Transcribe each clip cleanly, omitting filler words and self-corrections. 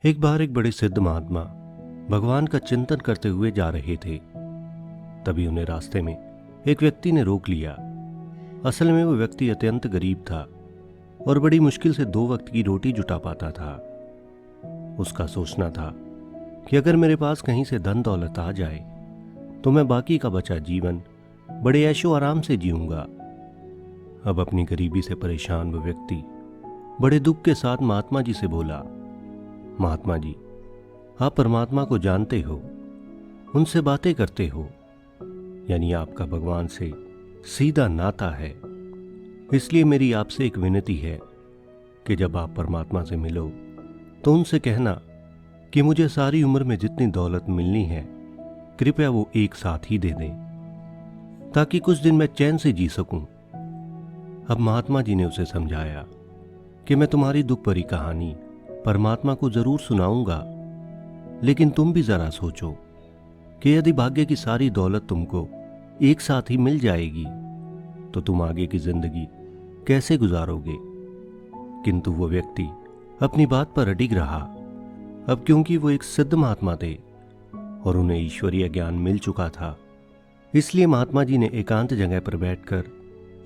एक बार एक बड़े सिद्ध महात्मा भगवान का चिंतन करते हुए जा रहे थे। तभी उन्हें रास्ते में एक व्यक्ति ने रोक लिया। असल में वो व्यक्ति अत्यंत गरीब था और बड़ी मुश्किल से 2 वक्त की रोटी जुटा पाता था। उसका सोचना था कि अगर मेरे पास कहीं से धन दौलत आ जाए तो मैं बाकी का बचा जीवन बड़े ऐशो आराम से जीऊंगा। अब अपनी गरीबी से परेशान वो व्यक्ति बड़े दुख के साथ महात्मा जी से बोला, महात्मा जी, आप परमात्मा को जानते हो, उनसे बातें करते हो, यानी आपका भगवान से सीधा नाता है। इसलिए मेरी आपसे एक विनती है कि जब आप परमात्मा से मिलो तो उनसे कहना कि मुझे सारी उम्र में जितनी दौलत मिलनी है कृपया वो एक साथ ही दे दें, ताकि कुछ दिन मैं चैन से जी सकूं। अब महात्मा जी ने उसे समझाया कि मैं तुम्हारी दुख भरी कहानी परमात्मा को जरूर सुनाऊंगा, लेकिन तुम भी जरा सोचो कि यदि भाग्य की सारी दौलत तुमको एक साथ ही मिल जाएगी तो तुम आगे की जिंदगी कैसे गुजारोगे। किंतु वो व्यक्ति अपनी बात पर अडिग रहा। अब क्योंकि वो एक सिद्ध महात्मा थे और उन्हें ईश्वरीय ज्ञान मिल चुका था, इसलिए महात्मा जी ने एकांत जगह पर बैठकर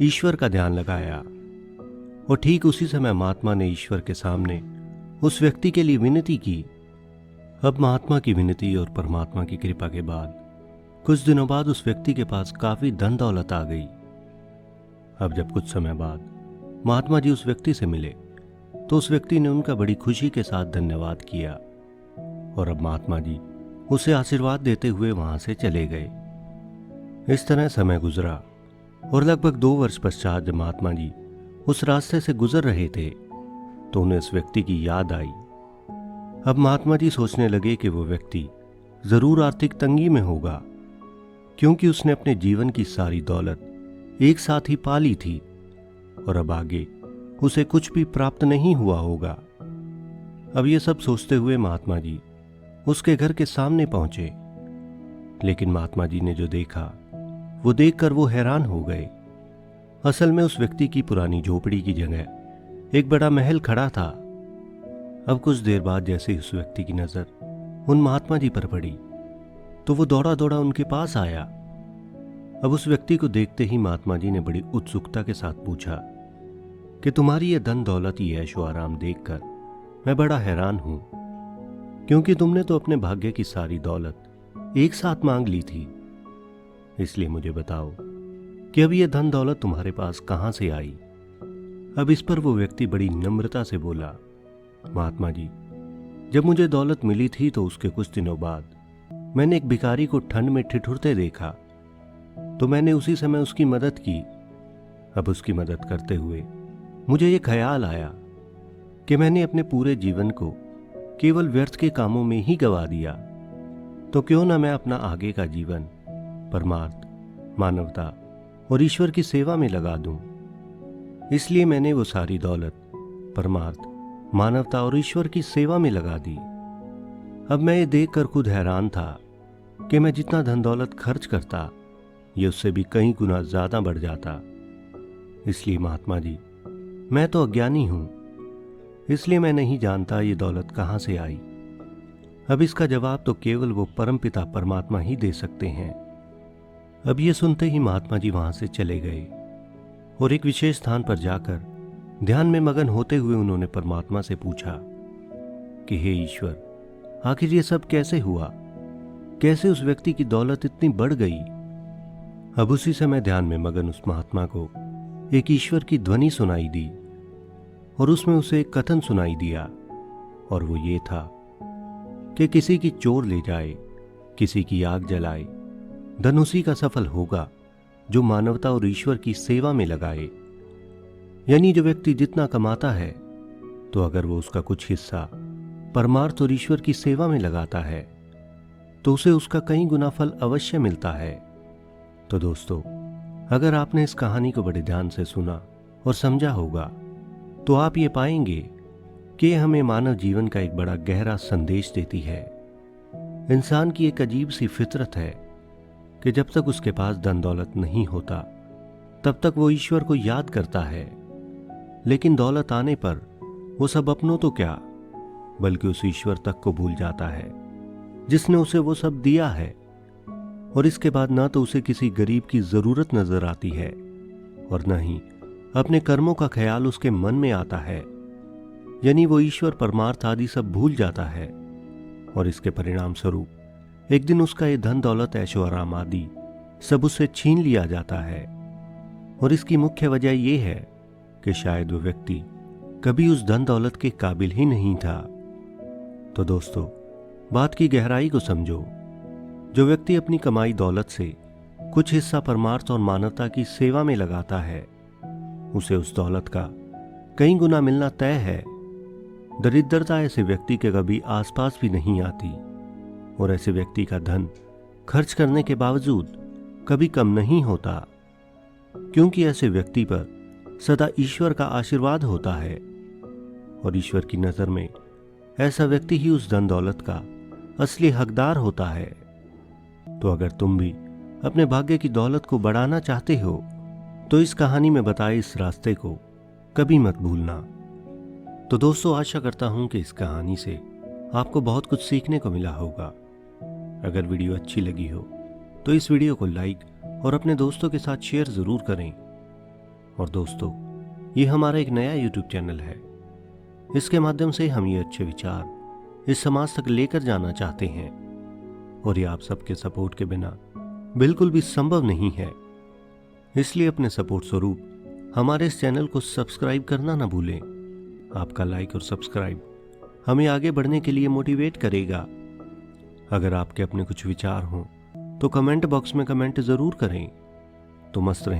ईश्वर का ध्यान लगाया। और ठीक उसी समय महात्मा ने ईश्वर के सामने उस व्यक्ति के लिए विनती की। अब महात्मा की विनती और परमात्मा की कृपा के बाद कुछ दिनों बाद उस व्यक्ति के पास काफी धन दौलत आ गई। अब जब कुछ समय बाद महात्मा जी उस व्यक्ति से मिले तो उस व्यक्ति ने उनका बड़ी खुशी के साथ धन्यवाद किया और अब महात्मा जी उसे आशीर्वाद देते हुए वहां से चले गए। इस तरह समय गुजरा और लगभग 2 वर्ष पश्चात जब महात्मा जी उस रास्ते से गुजर रहे थे तो उन्हें उस व्यक्ति की याद आई। अब महात्मा जी सोचने लगे कि वो व्यक्ति जरूर आर्थिक तंगी में होगा, क्योंकि उसने अपने जीवन की सारी दौलत एक साथ ही पा ली थी और अब आगे उसे कुछ भी प्राप्त नहीं हुआ होगा। अब ये सब सोचते हुए महात्मा जी उसके घर के सामने पहुंचे, लेकिन महात्मा जी ने जो देखा वो देखकर वो हैरान हो गए। असल में उस व्यक्ति की पुरानी झोपड़ी की जगह एक बड़ा महल खड़ा था। अब कुछ देर बाद जैसे ही उस व्यक्ति की नजर उन महात्मा जी पर पड़ी तो वो दौड़ा दौड़ा उनके पास आया। अब उस व्यक्ति को देखते ही महात्मा जी ने बड़ी उत्सुकता के साथ पूछा कि तुम्हारी ये धन दौलत, ये ऐशो आराम देखकर मैं बड़ा हैरान हूं, क्योंकि तुमने तो अपने भाग्य की सारी दौलत एक साथ मांग ली थी। इसलिए मुझे बताओ कि अब ये धन दौलत तुम्हारे पास कहां से आई। अब इस पर वो व्यक्ति बड़ी नम्रता से बोला, महात्मा जी, जब मुझे दौलत मिली थी तो उसके कुछ दिनों बाद मैंने एक भिखारी को ठंड में ठिठुरते देखा, तो मैंने उसी समय उसकी मदद की। अब उसकी मदद करते हुए मुझे ये ख्याल आया कि मैंने अपने पूरे जीवन को केवल व्यर्थ के कामों में ही गंवा दिया, तो क्यों ना मैं अपना आगे का जीवन परमार्थ, मानवता और ईश्वर की सेवा में लगा दूं। इसलिए मैंने वो सारी दौलत परमार्थ, मानवता और ईश्वर की सेवा में लगा दी। अब मैं ये देखकर खुद हैरान था कि मैं जितना धन दौलत खर्च करता ये उससे भी कई गुना ज्यादा बढ़ जाता। इसलिए महात्मा जी, मैं तो अज्ञानी हूं, इसलिए मैं नहीं जानता ये दौलत कहां से आई। अब इसका जवाब तो केवल वो परमपिता परमात्मा ही दे सकते हैं। अब ये सुनते ही महात्मा जी वहां से चले गए और एक विशेष स्थान पर जाकर ध्यान में मगन होते हुए उन्होंने परमात्मा से पूछा कि हे ईश्वर, आखिर ये सब कैसे हुआ, कैसे उस व्यक्ति की दौलत इतनी बढ़ गई। अब उसी समय ध्यान में मगन उस महात्मा को एक ईश्वर की ध्वनि सुनाई दी और उसमें उसे एक कथन सुनाई दिया, और वो ये था कि किसी की चोर ले जाए, किसी की आग जलाए, धन उसी का सफल होगा जो मानवता और ईश्वर की सेवा में लगाए। यानी जो व्यक्ति जितना कमाता है तो अगर वो उसका कुछ हिस्सा परमार्थ और ईश्वर की सेवा में लगाता है तो उसे उसका कई गुना फल अवश्य मिलता है। तो दोस्तों, अगर आपने इस कहानी को बड़े ध्यान से सुना और समझा होगा तो आप ये पाएंगे कि हमें मानव जीवन का एक बड़ा गहरा संदेश देती है। इंसान की एक अजीब सी फितरत है कि जब तक उसके पास धन दौलत नहीं होता तब तक वो ईश्वर को याद करता है, लेकिन दौलत आने पर वो सब अपनों तो क्या, बल्कि उस ईश्वर तक को भूल जाता है जिसने उसे वो सब दिया है। और इसके बाद ना तो उसे किसी गरीब की जरूरत नजर आती है और न ही अपने कर्मों का ख्याल उसके मन में आता है, यानी वो ईश्वर परमार्थ आदि सब भूल जाता है। और इसके परिणाम स्वरूप एक दिन उसका ये धन दौलत ऐशो आराम आदि सब उससे छीन लिया जाता है। और इसकी मुख्य वजह यह है कि शायद वो व्यक्ति कभी उस धन दौलत के काबिल ही नहीं था। तो दोस्तों, बात की गहराई को समझो। जो व्यक्ति अपनी कमाई दौलत से कुछ हिस्सा परमार्थ और मानवता की सेवा में लगाता है, उसे उस दौलत का कई गुना मिलना तय है। दरिद्रता ऐसे व्यक्ति के कभी आसपास भी नहीं आती और ऐसे व्यक्ति का धन खर्च करने के बावजूद कभी कम नहीं होता, क्योंकि ऐसे व्यक्ति पर सदा ईश्वर का आशीर्वाद होता है और ईश्वर की नजर में ऐसा व्यक्ति ही उस धन दौलत का असली हकदार होता है। तो अगर तुम भी अपने भाग्य की दौलत को बढ़ाना चाहते हो तो इस कहानी में बताए इस रास्ते को कभी मत भूलना। तो दोस्तों, आशा करता हूं कि इस कहानी से आपको बहुत कुछ सीखने को मिला होगा। अगर वीडियो अच्छी लगी हो तो इस वीडियो को लाइक और अपने दोस्तों के साथ शेयर जरूर करें। और दोस्तों, ये हमारा एक नया YouTube चैनल है। इसके माध्यम से हम ये अच्छे विचार इस समाज तक लेकर जाना चाहते हैं और ये आप सबके सपोर्ट के बिना बिल्कुल भी संभव नहीं है। इसलिए अपने सपोर्ट स्वरूप हमारे इस चैनल को सब्सक्राइब करना ना भूलें। आपका लाइक और सब्सक्राइब हमें आगे बढ़ने के लिए मोटिवेट करेगा। अगर आपके अपने कुछ विचार हों तो कमेंट बॉक्स में कमेंट जरूर करें। तो मस्त रहें।